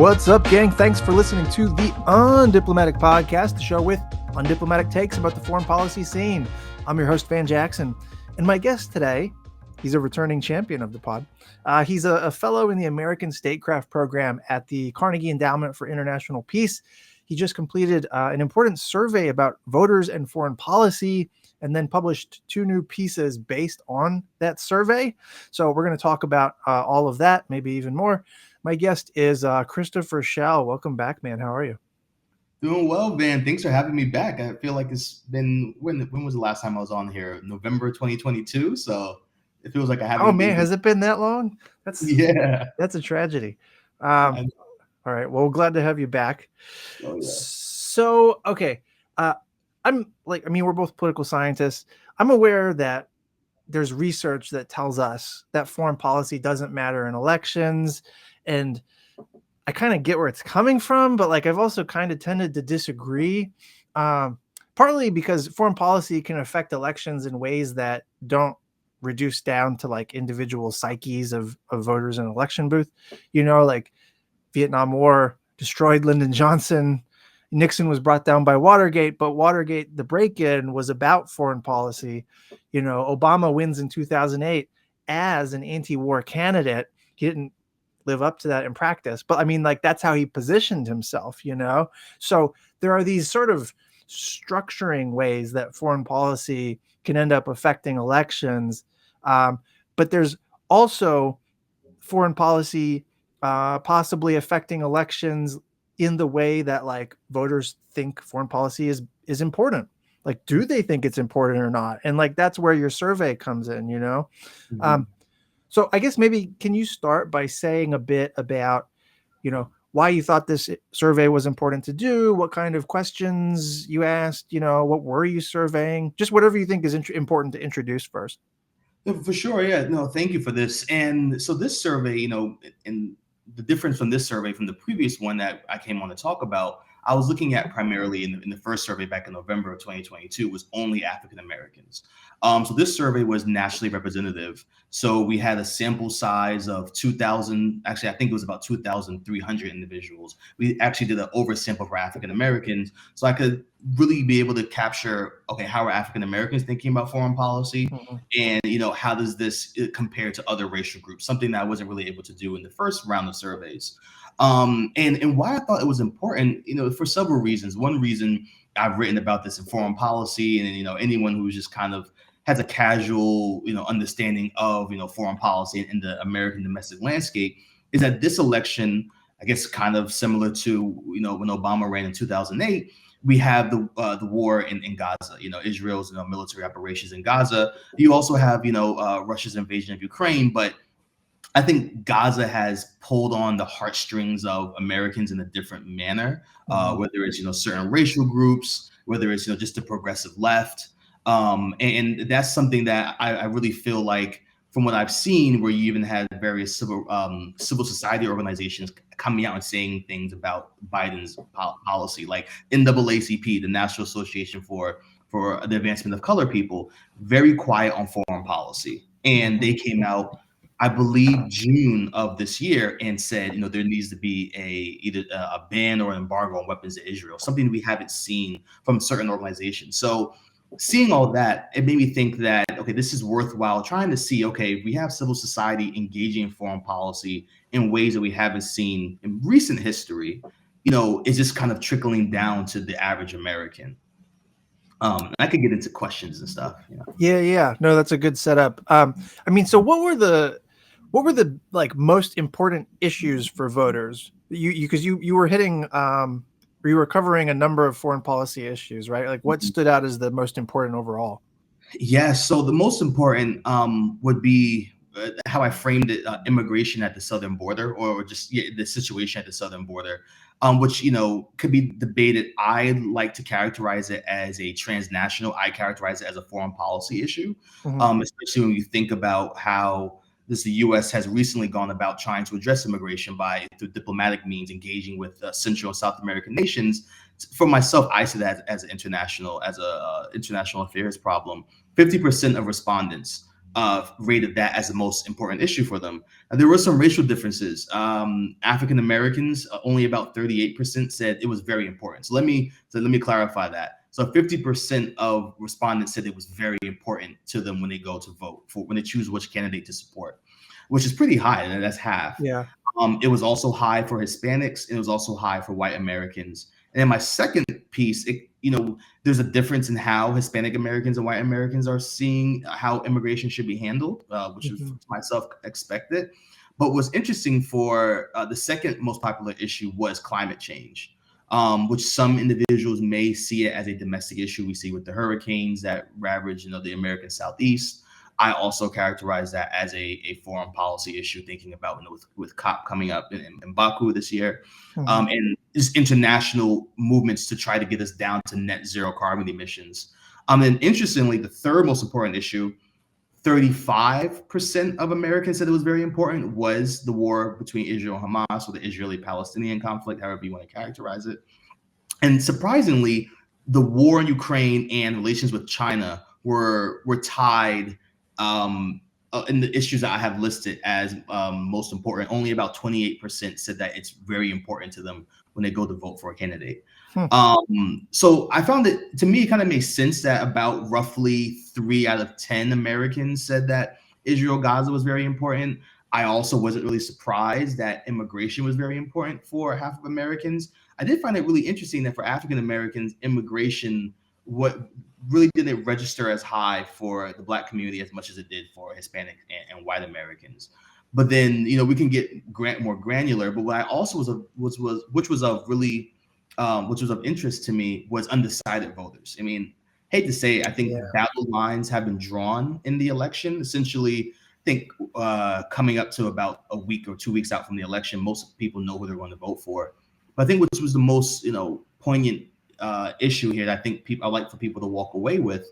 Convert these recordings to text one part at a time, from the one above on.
What's up, gang? Thanks for listening to the Undiplomatic Podcast, the show with undiplomatic takes about the foreign policy scene. I'm your host, Van Jackson, and my guest today, he's a returning champion of the pod. He's a fellow in the American Statecraft program at the Carnegie Endowment for International Peace. He just completed an important survey about voters and foreign policy, and then published 2 new pieces based on that survey. So we're going to talk about all of that, maybe even more. My guest is Christopher Schell. Welcome back, man. How are you? Doing well, Van. Thanks for having me back. I feel like it's been, when was the last time I was on here? November 2022. So it feels like I haven't. Oh man, has it been that long? That's a tragedy. All right. Well, glad to have you back. Oh, yeah. So, okay. We're both political scientists. I'm aware that there's research that tells us that foreign policy doesn't matter in elections. And I kind of get where it's coming from, but I've also kind of tended to disagree, partly because foreign policy can affect elections in ways that don't reduce down to individual psyches of voters in an election booth. Vietnam War destroyed Lyndon Johnson. Nixon was brought down by Watergate, but Watergate, the break-in, was about foreign policy. Obama wins in 2008 as an anti-war candidate. He didn't live up to that in practice, but that's how he positioned himself, So there are these sort of structuring ways that foreign policy can end up affecting elections. But there's also foreign policy possibly affecting elections in the way that voters think foreign policy is important. Do they think it's important or not? And that's where your survey comes in, Mm-hmm. So I guess maybe can you start by saying a bit about, why you thought this survey was important to do, what kind of questions you asked, what were you surveying, just whatever you think is important to introduce first. For sure. Yeah. No, thank you for this. And so this survey, and the difference from this survey from the previous one that I came on to talk about, I was looking at primarily in the first survey back in November of 2022 was only African Americans. So this survey was nationally representative. So we had a sample size of 2,000. Actually, I think it was about 2,300 individuals. We actually did an oversample for African Americans, so I could really be able to capture, okay, how are African Americans thinking about foreign policy, and how does this compare to other racial groups? Something that I wasn't really able to do in the first round of surveys. And why I thought it was important, for several reasons. One reason, I've written about this in foreign policy, and anyone who's just kind of has a casual understanding of foreign policy in the American domestic landscape, is that this election, I guess kind of similar to when Obama ran in 2008, we have the war in Gaza, Israel's military operations in Gaza. You also have Russia's invasion of Ukraine, but I think Gaza has pulled on the heartstrings of Americans in a different manner, whether it's certain racial groups, whether it's just the progressive left, and that's something that I really feel like, from what I've seen, where you even had various civil society organizations coming out and saying things about Biden's policy, like NAACP, the National Association for the Advancement of Color People, very quiet on foreign policy, and they came out, I believe, June of this year, and said, there needs to be either a ban or an embargo on weapons to Israel, something we haven't seen from certain organizations. So seeing all that, it made me think that, okay, this is worthwhile trying to see, okay, we have civil society engaging in foreign policy in ways that we haven't seen in recent history, is just kind of trickling down to the average American. I could get into questions and stuff. Yeah. No, that's a good setup. So what were the most important issues for voters? Because you were hitting, you were covering a number of foreign policy issues, right? What stood out as the most important overall? Yeah. So the most important would be how I framed it: immigration at the southern border, or just the situation at the southern border, which could be debated. I like to characterize it as a transnational. I characterize it as a foreign policy issue, especially when you think about how the U.S. has recently gone about trying to address immigration through diplomatic means, engaging with Central and South American nations. For myself, I see that as an international affairs problem. 50% of respondents rated that as the most important issue for them. And there were some racial differences. African Americans, only about 38% said it was very important. So let me clarify that. So 50% of respondents said it was very important to them when they go to vote for when they choose which candidate to support, which is pretty high, and that's half. Yeah. It was also high for Hispanics, and it was also high for white Americans. And then my second piece, there's a difference in how Hispanic Americans and white Americans are seeing how immigration should be handled, which is myself expected. But what's interesting for the second most popular issue was climate change, which some individuals may see it as a domestic issue. We see with the hurricanes that ravage, the American Southeast. I also characterize that as a foreign policy issue, thinking about with COP coming up in Baku this year, and just international movements to try to get us down to net zero carbon emissions. And interestingly, the third most important issue, 35% of Americans said it was very important, was the war between Israel and Hamas, or the Israeli-Palestinian conflict, however you want to characterize it. And surprisingly, the war in Ukraine and relations with China were tied in the issues that I have listed as most important. Only about 28% said that it's very important to them when they go to vote for a candidate. So I found it, to me, it kind of makes sense that about roughly 3 out of 10 Americans said that Israel-Gaza was very important. I also wasn't really surprised that immigration was very important for half of Americans. I did find it really interesting that for African Americans, immigration really didn't register as high for the Black community as much as it did for Hispanic and white Americans. But then, we can get more granular. But what I also which was of interest to me, was undecided voters. I mean, hate to say, I think battle lines have been drawn in the election. Essentially, I think coming up to about a week or 2 weeks out from the election, most people know who they're going to vote for. But I think which was the most poignant issue here that I think I like for people to walk away with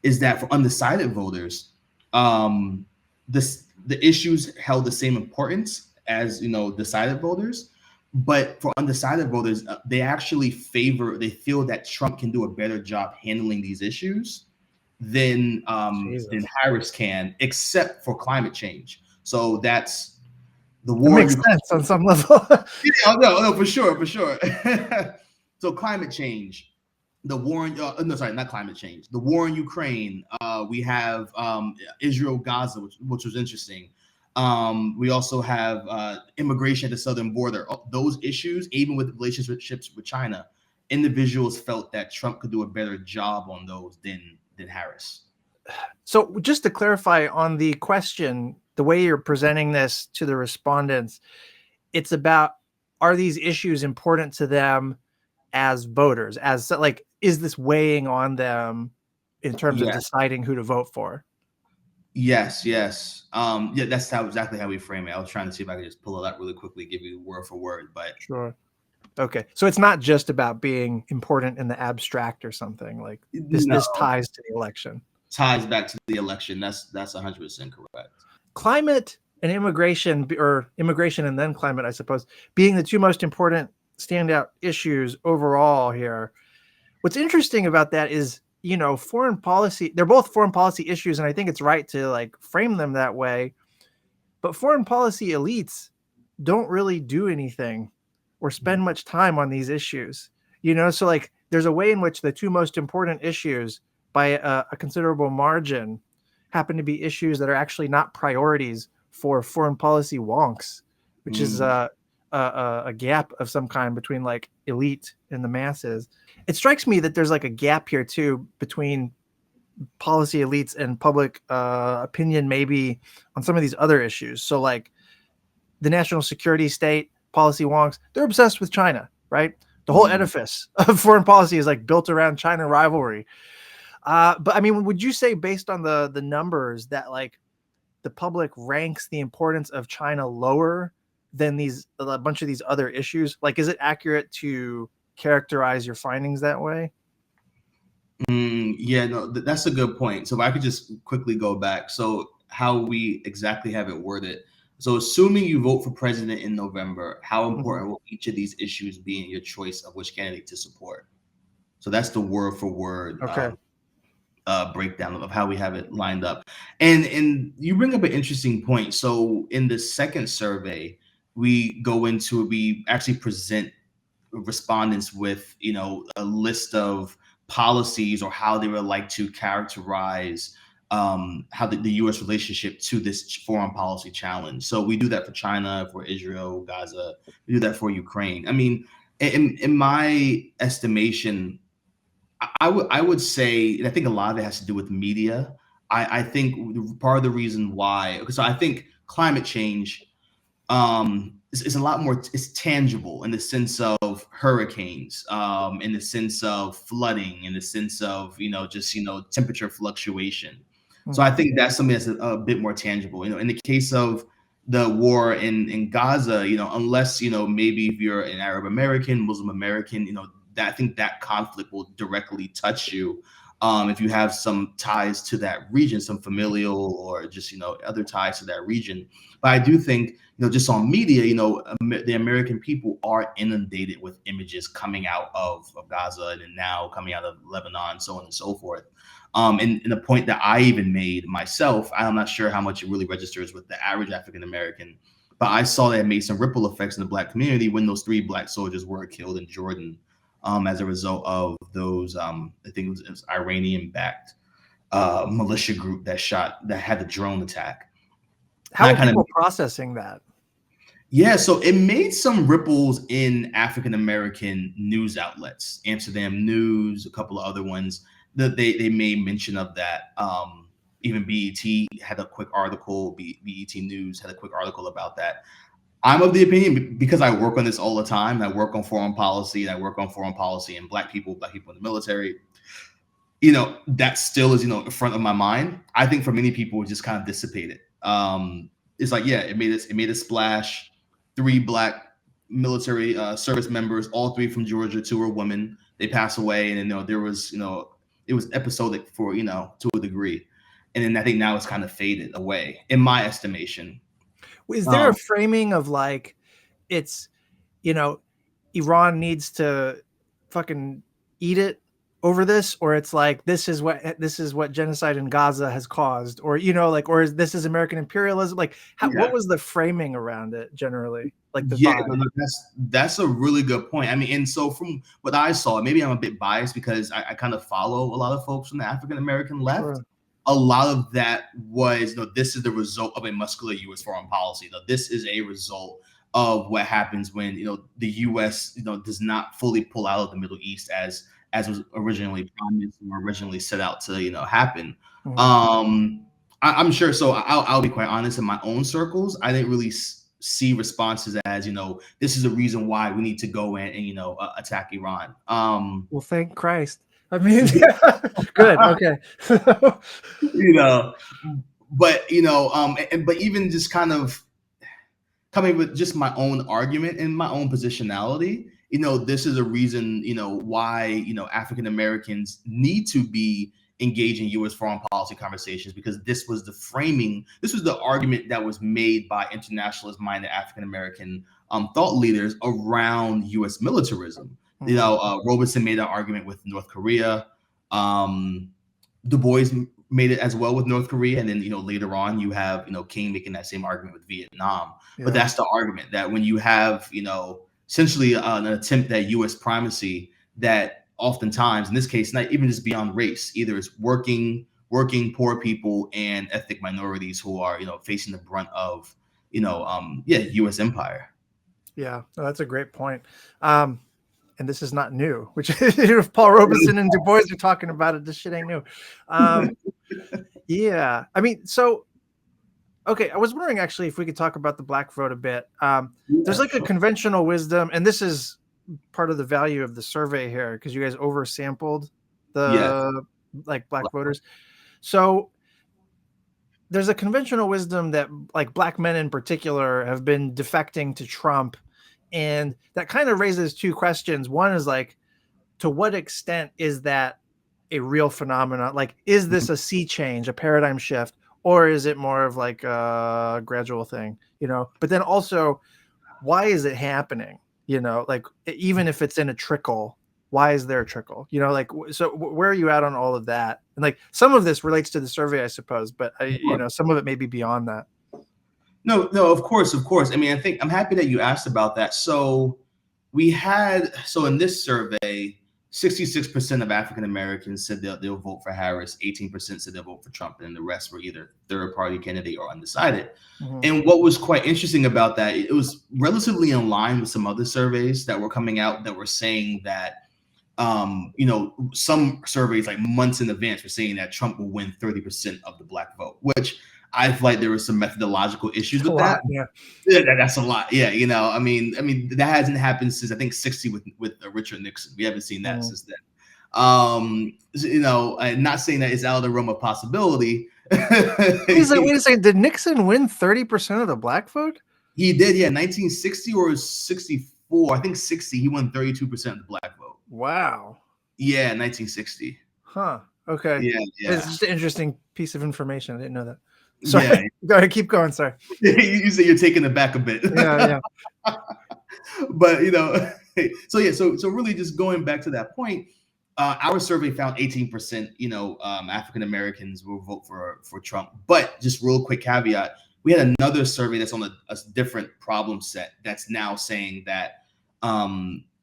is that for undecided voters, the issues held the same importance as decided voters. But for undecided voters, they actually feel that Trump can do a better job handling these issues than Harris can, except for climate change. So that's the war. It makes sense on some level. No, for sure. So climate change, the war not climate change, the war in Ukraine. We have Israel-Gaza, which was interesting. We also have immigration at the southern border. Those issues, even with relationships with China, individuals felt that Trump could do a better job on those than Harris. So just to clarify on the question, the way you're presenting this to the respondents, it's about, are these issues important to them as voters? Is this weighing on them in terms of deciding who to vote for? Yes. That's exactly how we frame it. I was trying to see if I could just pull it up really quickly, give you word for word, but sure. Okay, so it's not just about being important in the abstract or something like this. This ties to the election. Ties back to the election. That's 100% correct. Climate and immigration, or immigration and then climate, I suppose, being the two most important standout issues overall here. What's interesting about that is, foreign policy, they're both foreign policy issues, and I think it's right to frame them that way. But foreign policy elites don't really do anything or spend much time on these issues. So there's a way in which the two most important issues by a considerable margin happen to be issues that are actually not priorities for foreign policy wonks, which is a gap of some kind between elite and the masses. It strikes me that there's a gap here too between policy elites and public opinion, maybe on some of these other issues. So the national security state policy wonks, they're obsessed with China, right? The whole edifice of foreign policy is built around China rivalry. But I mean, would you say, based on the numbers, that the public ranks the importance of China lower than a bunch of these other issues? Is it accurate to characterize your findings that way? That's a good point. So if I could just quickly go back. So how we exactly have it worded. So assuming you vote for president in November, how important will each of these issues be in your choice of which candidate to support? So that's the word for word. Okay. breakdown of how we have it lined up. And you bring up an interesting point. So in the second survey, we actually present respondents with a list of policies or how they would like to characterize how the U.S. relationship to this foreign policy challenge. So we do that for China, for Israel, Gaza. We do that for Ukraine. I mean, in my estimation, I would say, and I think a lot of it has to do with media. I think part of the reason why, because I think climate change is a lot more, it's tangible in the sense of hurricanes, in the sense of flooding, in the sense of just temperature fluctuation. So I think that's something that's a bit more tangible. In the case of the war in Gaza, unless maybe if you're an Arab American, Muslim American, that I think that conflict will directly touch you. If you have some ties to that region, some familial or just other ties to that region. But I do think just on media, the American people are inundated with images coming out of Gaza and then now coming out of Lebanon, so on and so forth. And the point that I even made myself, I'm not sure how much it really registers with the average African American, but I saw that it made some ripple effects in the Black community when those 3 Black soldiers were killed in Jordan, as a result of those, I think it was Iranian-backed militia group that had the drone attack. How are people processing that? Yeah, so it made some ripples in African American news outlets, Amsterdam News, a couple of other ones that they made mention of that. Even BET had a quick article. BET News had a quick article about that. I'm of the opinion, because I work on this all the time. I work on foreign policy, and I work on foreign policy and Black people in the military. That still is in front of my mind. I think for many people, it just kind of dissipated. It's like, yeah, it made a splash. 3 Black military service members, all 3 from Georgia, 2 are women. They pass away, and there was it was episodic to a degree, and then I think now it's kind of faded away, in my estimation. Is there a framing of like, it's, Iran needs to fucking eat it over this, or it's like, this is what genocide in Gaza has caused, or or this is American imperialism? Like, what was the framing around it generally? Like the vibe? That's a really good point. I mean, and so from what I saw, maybe I'm a bit biased because I kind of follow a lot of folks from the African American left. Sure. A lot of that was, this is the result of a muscular U.S. foreign policy. This is a result of what happens when the U.S. does not fully pull out of the Middle East as was originally promised or originally set out to happen. Mm-hmm. I'm sure. So I'll be quite honest. In my own circles, I didn't really see responses as this is the reason why we need to go in and attack Iran. Well, thank Christ. I mean, good. Okay. But but even just kind of coming with just my own argument and my own positionality, this is a reason, why, African Americans need to be engaging U.S. foreign policy conversations, because this was the argument that was made by internationalist minded African American thought leaders around U.S. militarism. Robeson made that argument with North Korea. Du Bois made it as well with North Korea, and then later on you have King making that same argument with Vietnam. Yeah. But that's the argument, that when you have essentially an attempt at U.S. primacy, that oftentimes, in this case, not even just beyond race, either it's working poor people and ethnic minorities who are facing the brunt of U.S. empire. Yeah, that's a great point. And this is not new, which if Paul Robeson and Du Bois are talking about it, this shit ain't new. Yeah, I mean, so, okay, I was wondering actually if we could talk about the Black vote a bit. There's like a conventional wisdom, and this is part of the value of the survey here, because you guys oversampled the like Black voters. So there's a conventional wisdom that like Black men in particular have been defecting to Trump. And that kind of raises 2 questions. One is like, to what extent is that a real phenomenon? Like, is this a sea change, a paradigm shift, or is it more of like a gradual thing, But then also, why is it happening? Like, even if it's in a trickle, why is there a trickle? Like, so where are you at on all of that? And like some of this relates to the survey, I suppose, but Sure. some of it may be beyond that. No, no, of course, of course. I mean, I think I'm happy that you asked about that. So in this survey, 66% of African Americans said they'll vote for Harris, 18% said they'll vote for Trump, and the rest were either third party candidate or undecided. Mm-hmm. And what was quite interesting about that, it was relatively in line with some other surveys that were coming out that were saying that some surveys like months in advance were saying that Trump will win 30% of the black vote, which I feel like there were some methodological issues with that. Yeah. That's a lot. Yeah, I mean that hasn't happened since I think 60 with Richard Nixon. We haven't seen that since then. I'm not saying that it's out of the realm of possibility. Wait a second. Did Nixon win 30% of the black vote? He did, yeah, 1960 or 64. I think 60. He won 32% of the black vote. Wow. Yeah, 1960. Huh. Okay. Yeah. It's just an interesting piece of information. I didn't know that. Sorry. Yeah. Go ahead. Keep going. Sorry. You say you're taking it back a bit. Yeah. But so really just going back to that point, our survey found 18%, African Americans will vote for Trump. But just real quick caveat, we had another survey that's on a different problem set that's now saying that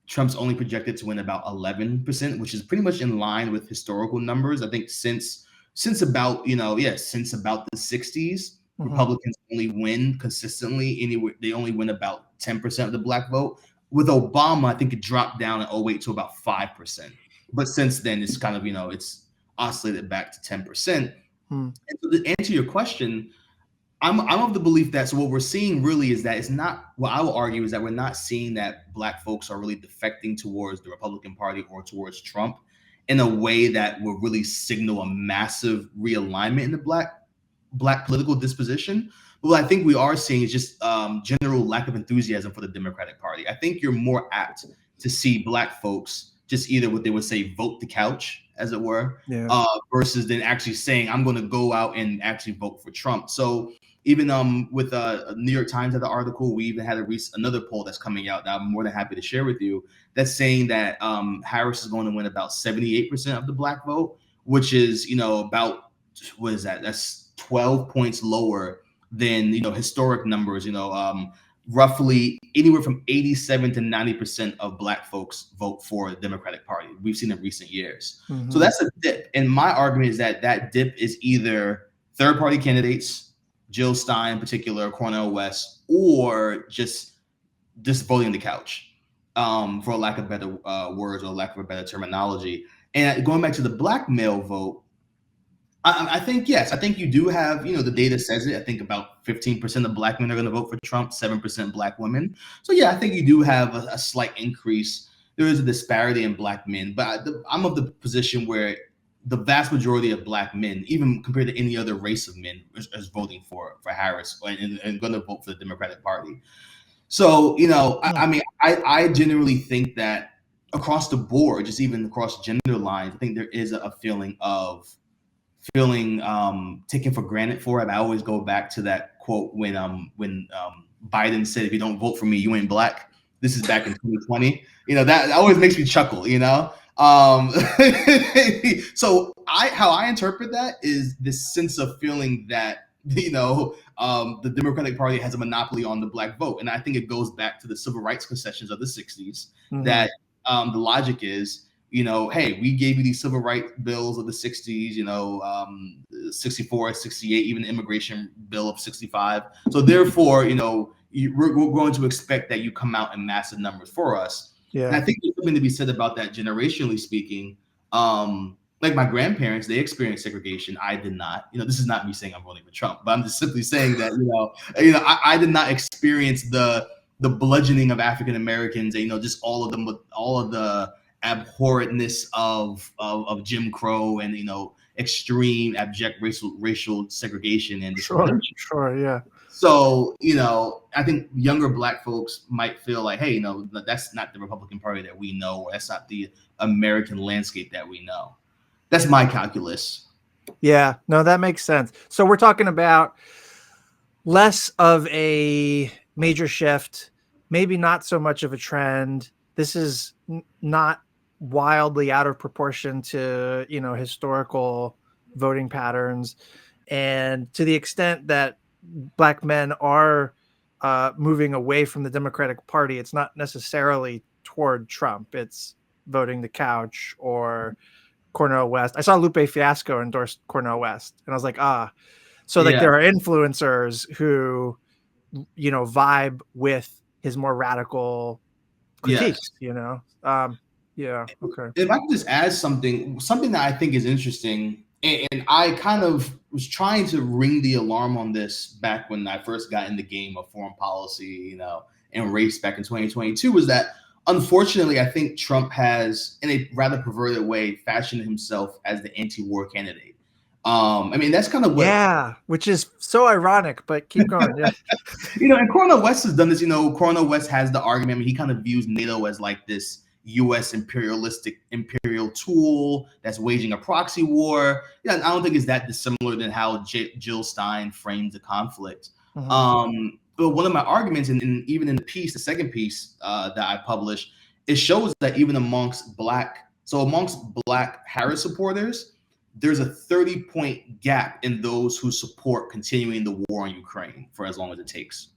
Trump's only projected to win about 11%, which is pretty much in line with historical numbers. I think since about the 60s, Republicans only win consistently anywhere. They only win about 10% of the black vote. With Obama, I think it dropped down in 2008 to about 5%. But since then, it's kind of, it's oscillated back to 10%. And so to answer your question, I'm of the belief that, so what we're seeing really is that it's not, what I will argue is that we're not seeing that black folks are really defecting towards the Republican Party or towards Trump in a way that will really signal a massive realignment in the black political disposition. But what I think we are seeing is just general lack of enthusiasm for the Democratic Party. I think you're more apt to see black folks just either what they would say, vote the couch, as it were, versus then actually saying, I'm going to go out and actually vote for Trump. So even with New York Times had the article, we even had another poll that's coming out that I'm more than happy to share with you, that's saying that Harris is going to win about 78% of the black vote, which is, about, what is that? That's 12 points lower than, historic numbers, roughly anywhere from 87 to 90% of black folks vote for the Democratic Party. We've seen in recent years. So that's a dip. And my argument is that dip is either third party candidates, Jill Stein in particular, Cornel West, or just voting the couch, for lack of better words or lack of a better terminology. And going back to the black male vote, I think, yes, I think you do have, the data says it. I think about 15% of black men are going to vote for Trump, 7% black women. So, yeah, I think you do have a slight increase. There is a disparity in black men, but I'm of the position where the vast majority of black men, even compared to any other race of men, is voting for Harris and going to vote for the Democratic Party. So, I mean, I generally think that across the board, just even across gender lines, I think there is a feeling taken for granted for it. I always go back to that quote when Biden said, "If you don't vote for me, you ain't black." This is back in 2020. That always makes me chuckle. So how I interpret that is this sense of feeling that the Democratic Party has a monopoly on the black vote, and I think it goes back to the civil rights concessions of the 60s. That the logic is, hey, we gave you these civil rights bills of the 60s, 64, 68, even the immigration bill of 65. So therefore, we're going to expect that you come out in massive numbers for us. Yeah. And I think there's something to be said about that generationally speaking. Like my grandparents, they experienced segregation. I did not. This is not me saying I'm voting for Trump, but I'm just simply saying that, I did not experience the bludgeoning of African Americans, just all of them with all of the abhorrentness of Jim Crow and extreme abject racial segregation and sure, yeah. So I think younger black folks might feel like, hey, that's not the Republican Party that we know, or that's not the American landscape that we know. That's my calculus. Yeah, no, that makes sense. So we're talking about less of a major shift, maybe not so much of a trend. This is not wildly out of proportion to historical voting patterns. And to the extent that black men are moving away from the Democratic Party, it's not necessarily toward Trump. It's voting the couch or Cornel West. I saw Lupe Fiasco endorse Cornel West, and I was like, ah. So like Yeah. there are influencers who, vibe with his more radical Yes. critiques. Yeah. Okay. If I could just add something that I think is interesting, and I kind of was trying to ring the alarm on this back when I first got in the game of foreign policy, and race back in 2022, was that unfortunately I think Trump has, in a rather perverted way, fashioned himself as the anti-war candidate. I mean, that's kind of what Yeah, which is so ironic, but keep going. Yeah. And Cornel West has done this. Cornel West has the argument. I mean, he kind of views NATO as like this U.S. imperial tool that's waging a proxy war. Yeah, I don't think it's that dissimilar than how Jill Stein frames the conflict. Mhm. But one of my arguments, and even in the second piece that I published, it shows that even amongst black Harris supporters, there's a 30-point gap in those who support continuing the war in Ukraine for as long as it takes.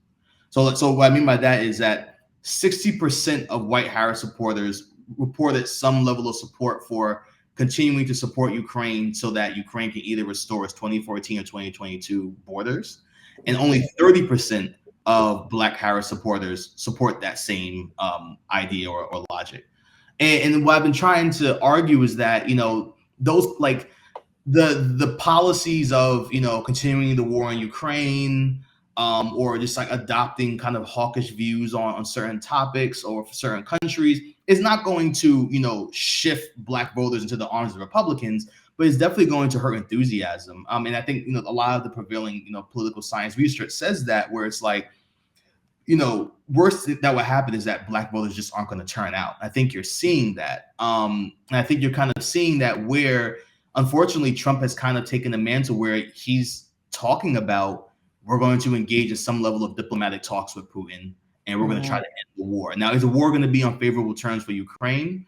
So what I mean by that is that 60% of white Harris supporters reported some level of support for continuing to support Ukraine so that Ukraine can either restore its 2014 or 2022 borders. And only 30% of black Harris supporters support that same idea or logic. And what I've been trying to argue is that, those like the policies of continuing the war in Ukraine, or just like adopting kind of hawkish views on certain topics or for certain countries is not going to shift black voters into the arms of Republicans, but it's definitely going to hurt enthusiasm. And I think a lot of the prevailing political science research says that, where it's like, worst that would happen is that black voters just aren't going to turn out. I think you're seeing that. And I think you're kind of seeing that where, unfortunately, Trump has kind of taken a mantle where he's talking about, we're going to engage in some level of diplomatic talks with Putin, and we're going to try to end the war. Now, is the war going to be on favorable terms for Ukraine?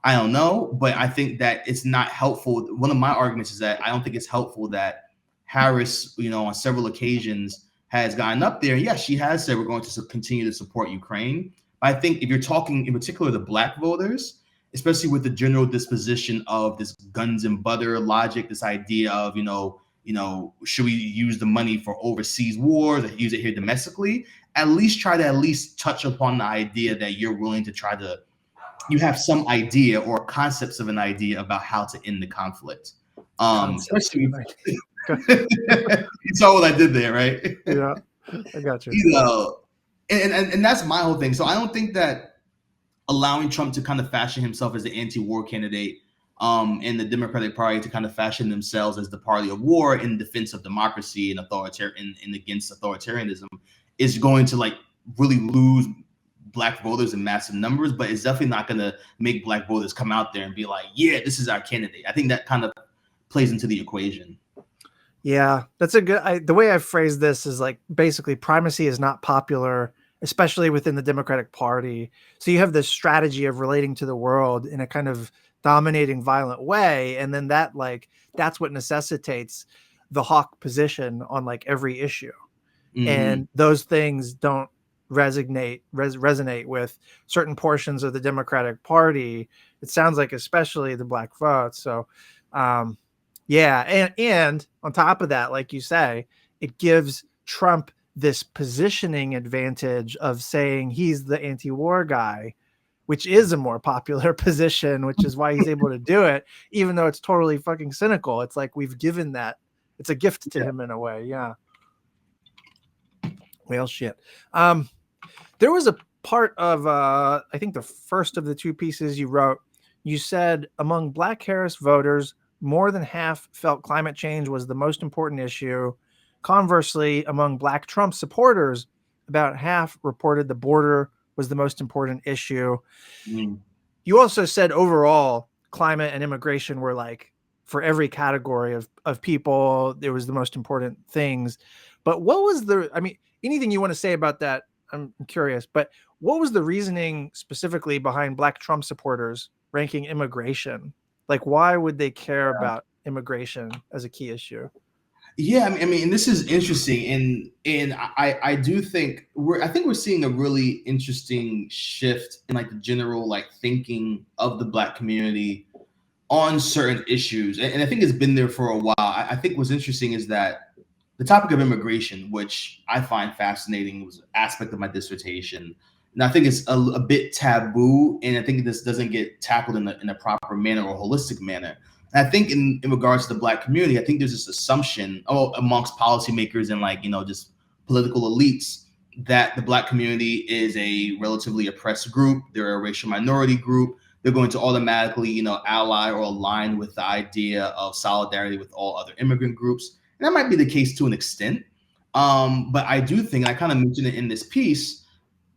I don't know, but I think that it's not helpful. One of my arguments is that I don't think it's helpful that Harris, on several occasions has gotten up there. Yes, she has said we're going to continue to support Ukraine. But I think if you're talking in particular the black voters, especially with the general disposition of this guns and butter logic, this idea of, should we use the money for overseas wars or use it here domestically? At least try to touch upon the idea that you're willing to you have some idea or concepts of an idea about how to end the conflict. Especially you saw what I did there, right? Yeah, I got you. And that's my whole thing. So I don't think that allowing Trump to kind of fashion himself as the anti-war candidate, and the Democratic Party to kind of fashion themselves as the party of war in defense of democracy and and against authoritarianism is going to like really lose black voters in massive numbers, but it's definitely not going to make black voters come out there and be like, yeah, this is our candidate. I think that kind of plays into the equation. Yeah, that's a good. The way I've phrased this is like basically primacy is not popular, especially within the Democratic Party. So you have this strategy of relating to the world in a kind of dominating, violent way, and then that's what necessitates the hawk position on like every issue. Mm-hmm. And those things don't resonate with certain portions of the Democratic Party. It sounds like especially the black vote. So, yeah, and on top of that, like you say, it gives Trump this positioning advantage of saying he's the anti-war guy, which is a more popular position, which is why he's able to do it, even though it's totally fucking cynical. It's like we've given that. It's a gift to him in a way. Yeah. Well, shit. There was a part of, I think the first of the two pieces you wrote, you said among black Harris voters, more than half felt climate change was the most important issue. Conversely, among black Trump supporters, about half reported the border was the most important issue. Mm. You also said overall, climate and immigration were like, for every category of people, there was the most important things. But what was anything you want to say about that? I'm curious, but what was the reasoning specifically behind black Trump supporters ranking immigration? Like, why would they care about immigration as a key issue. Yeah, I mean, and this is interesting, and I do think we're seeing a really interesting shift in like the general like thinking of the Black community on certain issues, and I think it's been there for a while. I think what's interesting is that the topic of immigration, which I find fascinating, was an aspect of my dissertation, and I think it's a bit taboo, and I think this doesn't get tackled in a proper manner or holistic manner. And I think in regards to the Black community, I think there's this assumption amongst policymakers and like just political elites that the Black community is a relatively oppressed group. They're a racial minority group. They're going to automatically ally or align with the idea of solidarity with all other immigrant groups. And that might be the case to an extent. But I do think, and I kind of mentioned it in this piece,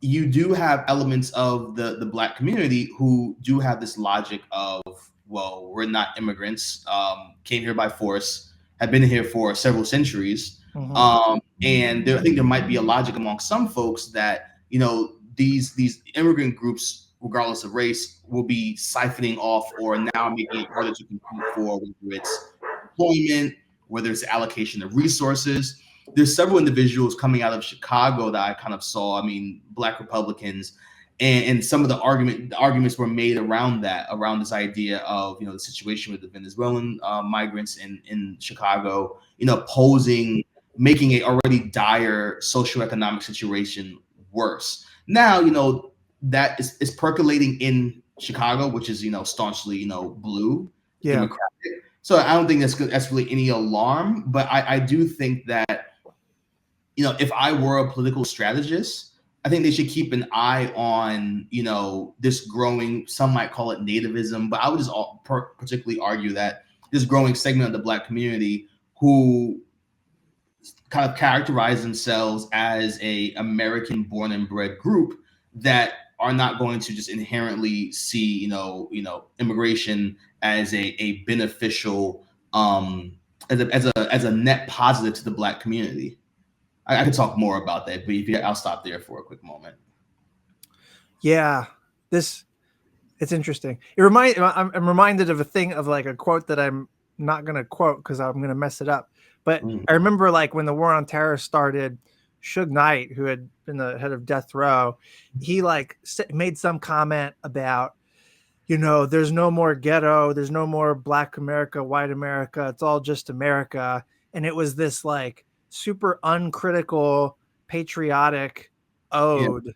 you do have elements of the Black community who do have this logic of, well, we're not immigrants, came here by force, have been here for several centuries. And I think there might be a logic among some folks that, these immigrant groups, regardless of race, will be siphoning off or now making it harder to compete for, whether it's employment, whether it's allocation of resources. There's several individuals coming out of Chicago that I kind of saw. I mean, Black Republicans, and some of the arguments were made around this idea of the situation with the Venezuelan migrants in Chicago, making a already dire socioeconomic situation worse. Now, that is percolating in Chicago, which is staunchly blue, Democratic. So I don't think that's really any alarm, but I do think that if I were a political strategist, I think they should keep an eye on this growing, some might call it nativism, but I would just particularly argue that this growing segment of the Black community who kind of characterize themselves as a American born and bred group that are not going to just inherently see immigration as a beneficial as a net positive to the Black community. I could talk more about that, but I'll stop there for a quick moment. Yeah, it's interesting. I'm reminded of a quote that I'm not going to quote because I'm going to mess it up. But I remember like when the War on Terror started, Suge Knight, who had been the head of Death Row, he like made some comment about, there's no more ghetto, there's no more Black America, white America, it's all just America. And it was this like super uncritical, patriotic ode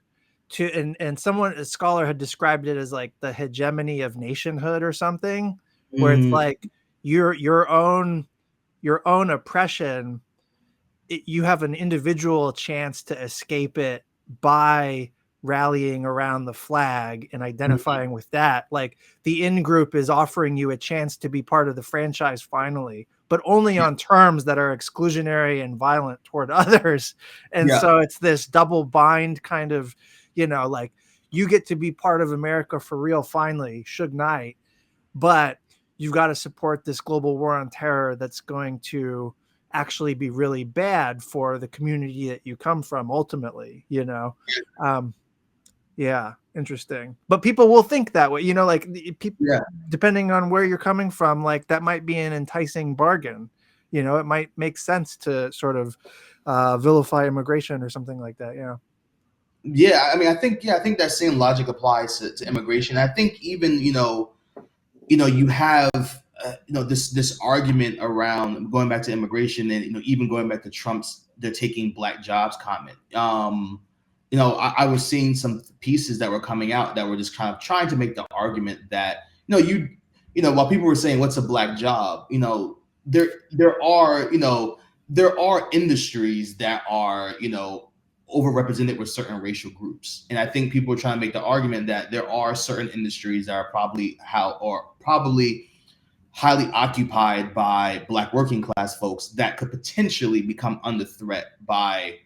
to, and a scholar had described it as like the hegemony of nationhood or something, where it's like your own oppression, you have an individual chance to escape it by rallying around the flag and identifying with that. Like the in-group is offering you a chance to be part of the franchise finally, but only on terms that are exclusionary and violent toward others. And so it's this double bind kind of, like you get to be part of America for real finally, Suge Knight, but you've got to support this global war on terror that's going to actually be really bad for the community that you come from ultimately, yeah, interesting. But people will think that way, like people, depending on where you're coming from, like that might be an enticing bargain. It might make sense to sort of vilify immigration or something like that. Yeah. I mean, I think that same logic applies to immigration. I think even, you have, this argument around going back to immigration and, even going back to Trump's, they're taking Black jobs comment. I was seeing some pieces that were coming out that were just kind of trying to make the argument that, while people were saying, what's a Black job? There are industries that are, overrepresented with certain racial groups. And I think people are trying to make the argument that there are certain industries that are probably highly occupied by Black working class folks that could potentially become under threat by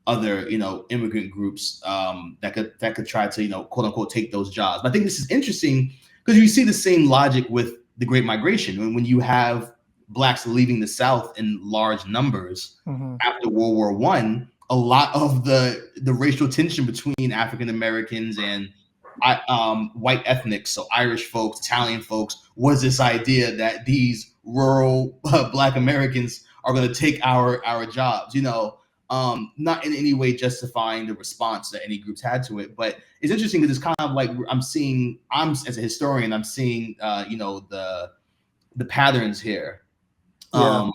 other, immigrant groups that could try to, quote unquote, take those jobs. But I think this is interesting because you see the same logic with the Great Migration. When you have Blacks leaving the South in large numbers after World War I, a lot of the racial tension between African Americans and white ethnics, so Irish folks, Italian folks, was this idea that these rural Black Americans are going to take our jobs. Not in any way justifying the response that any groups had to it, but it's interesting because it's kind of like I'm as a historian, I'm seeing the patterns here. Yeah.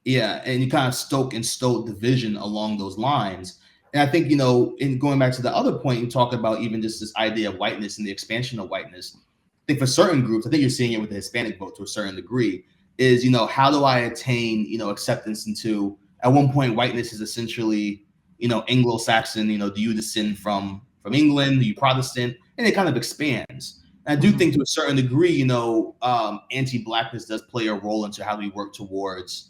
Yeah, and you kind of stoke division along those lines. And I think, in going back to the other point, you talk about even just this idea of whiteness and the expansion of whiteness. I think for certain groups, I think you're seeing it with the Hispanic vote to a certain degree, is, how do I attain, acceptance into, at one point, whiteness is essentially, Anglo-Saxon, do you descend from England, are you Protestant? And it kind of expands. And I do think to a certain degree, anti-Blackness does play a role into how do we work towards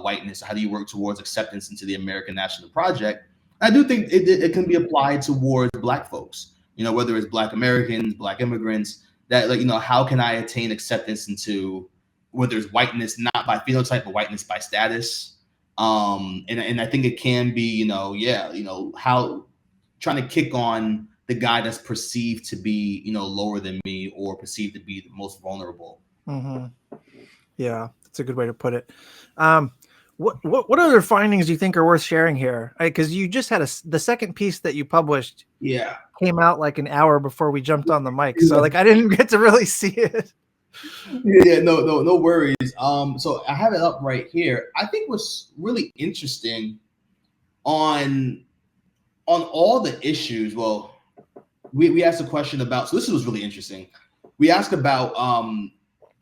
whiteness? How do you work towards acceptance into the American national project? I do think it can be applied towards Black folks, whether it's Black Americans, Black immigrants, that how can I attain acceptance into whether it's whiteness, not by phenotype, but whiteness by status. And I think it can be, how trying to kick on the guy that's perceived to be, lower than me or perceived to be the most vulnerable. Mm-hmm. Yeah, that's a good way to put it. What other findings do you think are worth sharing here? Because you just had the second piece that you published. Yeah, came out like an hour before we jumped on the mic, so like I didn't get to really see it. Yeah, no worries. So I have it up right here. I think what's really interesting on all the issues. Well, we asked a question about. So this was really interesting. We asked about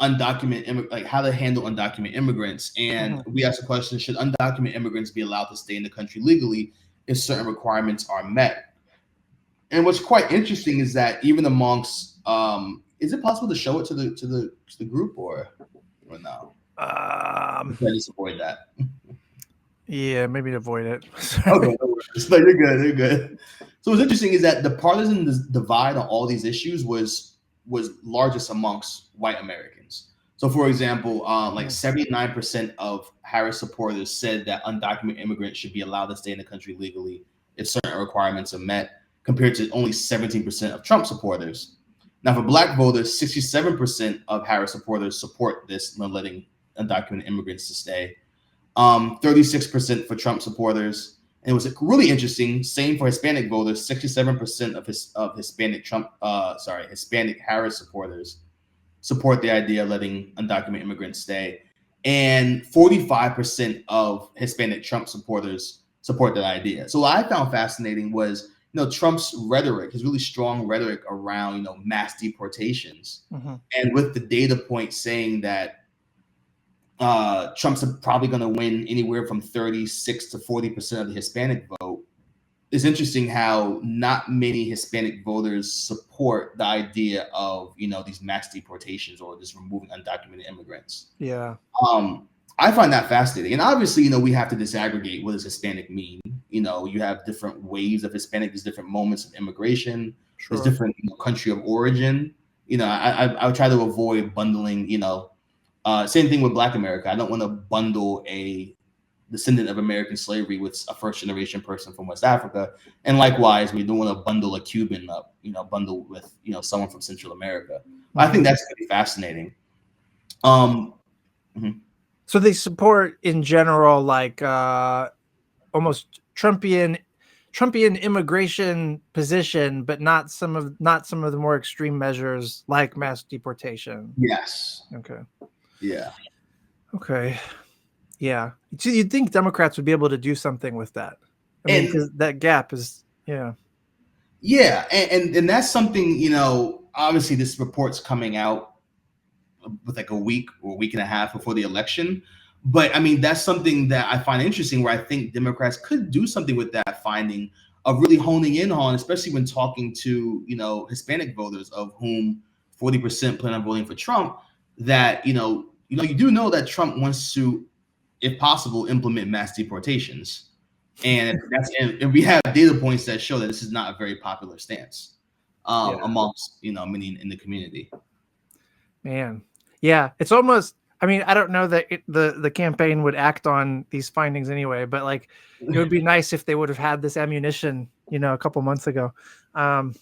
undocumented, like how to handle undocumented immigrants. And we asked the question, should undocumented immigrants be allowed to stay in the country legally if certain requirements are met? And what's quite interesting is that even amongst, is it possible to show it to the group or no? I just avoid that. Yeah, maybe avoid it. Okay, no, you're good. You're good. So what's interesting is that the partisan divide on all these issues was largest amongst white Americans. So, for example, like 79% of Harris supporters said that undocumented immigrants should be allowed to stay in the country legally if certain requirements are met, compared to only 17% of Trump supporters. Now, for Black voters, 67% of Harris supporters support this, letting undocumented immigrants to stay. 36% for Trump supporters. And it was really interesting. Same for Hispanic voters. 67% of Hispanic Harris supporters support the idea of letting undocumented immigrants stay, and 45% of Hispanic Trump supporters support that idea. So what I found fascinating was, Trump's rhetoric, his really strong rhetoric around, mass deportations, and with the data point saying that Trump's probably going to win anywhere from 36 to 40% of the Hispanic vote. It's interesting how not many Hispanic voters support the idea of, these mass deportations or just removing undocumented immigrants. Yeah. I find that fascinating. And obviously, we have to disaggregate what does Hispanic mean. You have different waves of Hispanic, there's different moments of immigration, there's different country of origin. I would try to avoid bundling, same thing with Black America. I don't want to bundle a descendant of American slavery with a first generation person from West Africa. And likewise, we don't want to bundle a Cuban up, bundle with, someone from Central America. I think that's pretty fascinating. So they support in general, like almost Trumpian immigration position, but not some of the more extreme measures like mass deportation. Yes. Okay. Yeah. Okay. Yeah. So you'd think Democrats would be able to do something with that. I mean, because that gap is, yeah. Yeah. And that's something, obviously this report's coming out with like a week or a week and a half before the election. But I mean, that's something that I find interesting, where I think Democrats could do something with that finding of really honing in on, especially when talking to, Hispanic voters, of whom 40% plan on voting for Trump, that, you do know that Trump wants to, if possible, implement mass deportations. And and we have data points that show that this is not a very popular stance amongst, many in the community. Man. Yeah, it's almost, I mean, I don't know that the campaign would act on these findings anyway, but like it would be nice if they would have had this ammunition, a couple months ago. Okay.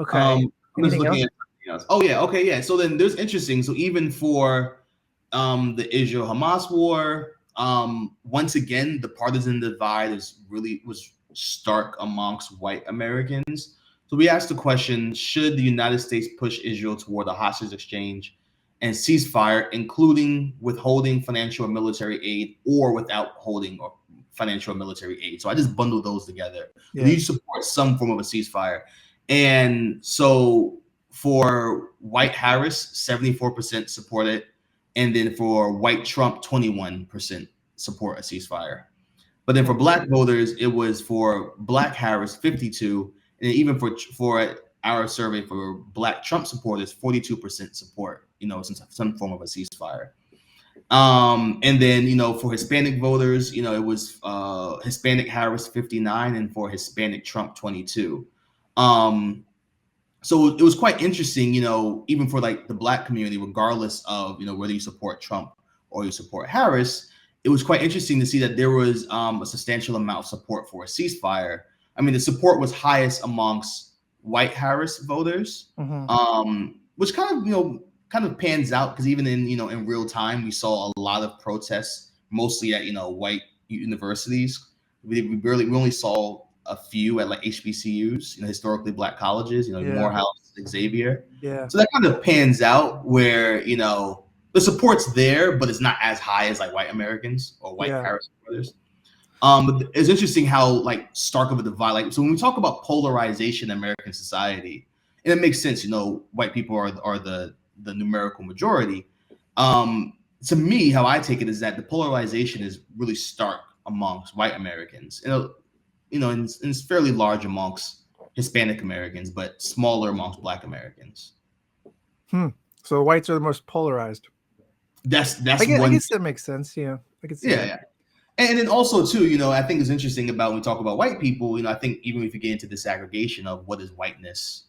I'm just looking at else. Oh yeah, okay, yeah. So then there's interesting. So even for the Israel-Hamas war, once again, the partisan divide was stark amongst white Americans. So we asked the question: should the United States push Israel toward a hostage exchange and ceasefire, including withholding financial or military aid, or without holding or financial or military aid? So I just bundled those together. Do Yeah. you support some form of a ceasefire? And so for white Harris, 74% support it. And then for white Trump, 21% support a ceasefire. But then for black voters, it was for black Harris, 52. And even for our survey for black Trump supporters, 42% support, some form of a ceasefire. And then, for Hispanic voters, it was Hispanic Harris 59 and for Hispanic Trump 22. So it was quite interesting, even for like the black community, regardless of, whether you support Trump or you support Harris, it was quite interesting to see that there was a substantial amount of support for a ceasefire. I mean, the support was highest amongst white Harris voters, which kind of pans out because even in real time, we saw a lot of protests, mostly at, white universities. We only saw a few at like HBCUs, historically black colleges, Yeah. Morehouse, Xavier. Yeah. So that kind of pans out where, the support's there, but it's not as high as like white Americans or white Yeah. Harris brothers. But it's interesting how like stark of a divide. Like, so when we talk about polarization in American society, and it makes sense, white people are the numerical majority. To me, how I take it is that the polarization is really stark amongst white Americans. And it's fairly large amongst Hispanic Americans, but smaller amongst Black Americans. So whites are the most polarized. That's I one. guess that makes sense. Yeah, I can see that. Yeah. And then also too, I think it's interesting about when we talk about white people. I think even if you get into the disaggregation of what is whiteness,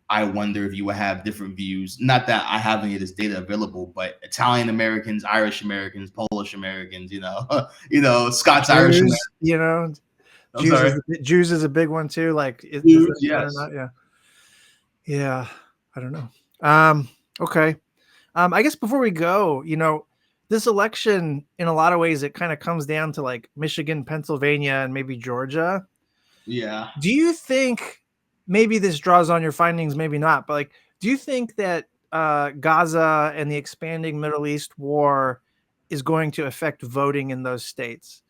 I wonder if you would have different views. Not that I have any of this data available, but Italian Americans, Irish Americans, Polish Americans, Scots Irish Americans. I'm sorry. Jews is a big one too. Like, does Jews, that count or yes. not? Yeah. Yeah. I don't know. Okay. I guess before we go, this election, in a lot of ways, it kind of comes down to like Michigan, Pennsylvania, and maybe Georgia. Yeah. Do you think maybe this draws on your findings, maybe not, but like, do you think that Gaza and the expanding Middle East war is going to affect voting in those states?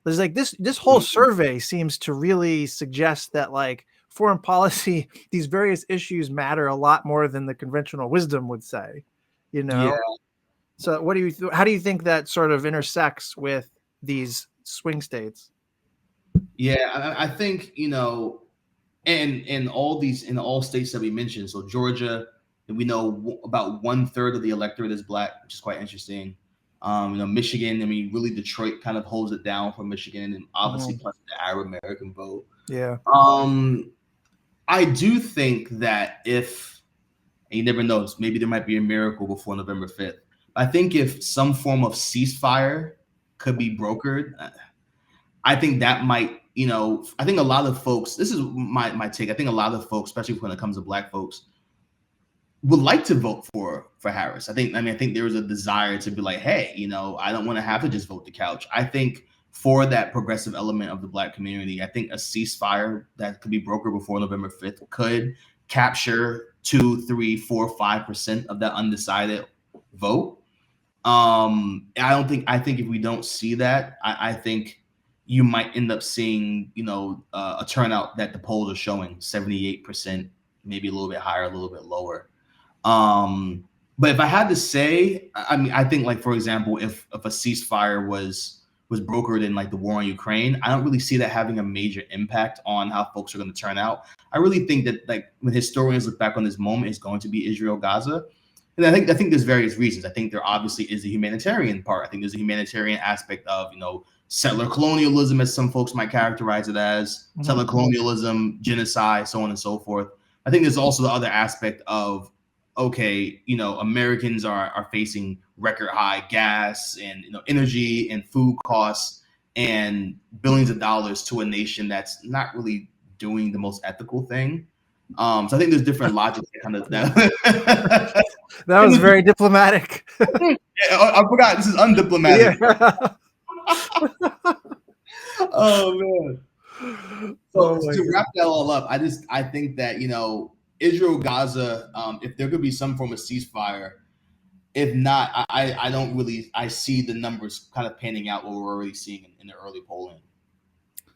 There's like this whole survey seems to really suggest that like foreign policy, these various issues matter a lot more than the conventional wisdom would say, Yeah. So how do you think that sort of intersects with these swing states? Yeah, I think, and in all states that we mentioned, so Georgia, we know about 1/3 of the electorate is black, which is quite interesting. Michigan, I mean, really Detroit kind of holds it down for Michigan, and obviously plus the Arab American vote. Yeah. I do think that and you never know, maybe there might be a miracle before November 5th. I think if some form of ceasefire could be brokered, I think that might, I think a lot of folks, this is my take. I think a lot of folks, especially when it comes to black folks, would like to vote for Harris. I think there was a desire to be like, hey, I don't want to have to just vote the couch. I think for that progressive element of the black community, I think a ceasefire that could be brokered before November 5th could capture 2, 3, 4, 5% of that undecided vote. I think if we don't see that, I think you might end up seeing, a turnout that the polls are showing 78%, maybe a little bit higher, a little bit lower. But if I had to say, I mean, I think like, for example, if a ceasefire was brokered in like the war in Ukraine, I don't really see that having a major impact on how folks are going to turn out. I really think that like when historians look back on this moment, it's going to be Israel, Gaza. And I think there's various reasons. I think there obviously is a humanitarian part. I think there's a humanitarian aspect of, settler colonialism, as some folks might characterize it as, settler colonialism, genocide, so on and so forth. I think there's also the other aspect of, okay, Americans are facing record high gas and energy and food costs and billions of dollars to a nation that's not really doing the most ethical thing. So I think there's different logics that kind of that. That was very diplomatic. Yeah, I forgot. This is undiplomatic. Yeah. Oh man. So Oh my to God. wrap that all up, I think that Israel Gaza, if there could be some form of ceasefire. If not, I don't really I see the numbers kind of panning out what we're already seeing in the early polling.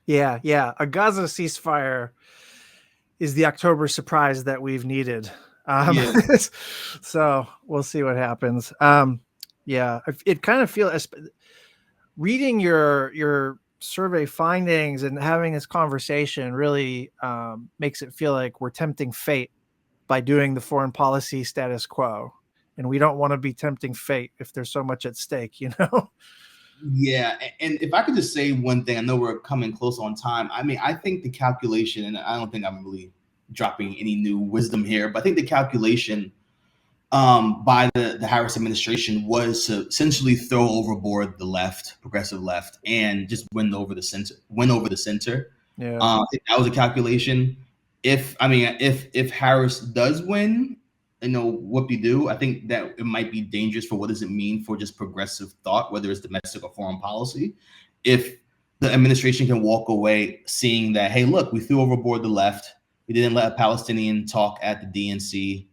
Yeah, yeah. A Gaza ceasefire is the October surprise that we've needed. Yeah. So we'll see what happens. Yeah, it kind of feels, reading your survey findings and having this conversation really makes it feel like we're tempting fate by doing the foreign policy status quo, and we don't want to be tempting fate if there's so much at stake, you know. Yeah, and if I could just say one thing, I know we're coming close on time. I mean, I think the calculation, and I don't think I'm really dropping any new wisdom here, but I think the calculation by the Harris administration was to essentially throw overboard the left, progressive left, and just win over the center. Yeah. I think that was a calculation. If Harris does win, whoop-de-doo. I think that it might be dangerous for what does it mean for just progressive thought, whether it's domestic or foreign policy. If the administration can walk away seeing that, hey, look, we threw overboard the left. We didn't let a Palestinian talk at the DNC.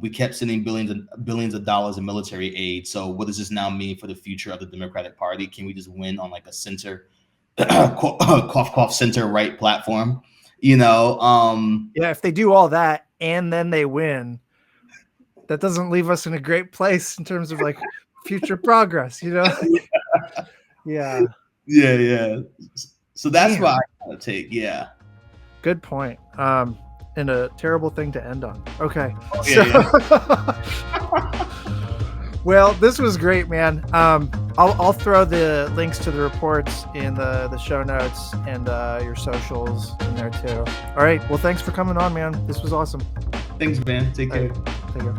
We kept sending billions of dollars in military aid. So what does this now mean for the future of the Democratic Party? Can we just win on like a center, cough, cough, center right platform? Yeah, if they do all that and then they win, that doesn't leave us in a great place in terms of like future progress, you know? Yeah. Yeah. So that's what I kind of take. Yeah. Good point. And a terrible thing to end on. Okay. Oh, yeah. Well, this was great, man. I'll throw the links to the reports in the show notes and your socials in there too. All right. Well, thanks for coming on, man. This was awesome. Thanks, man. Take care. Take care.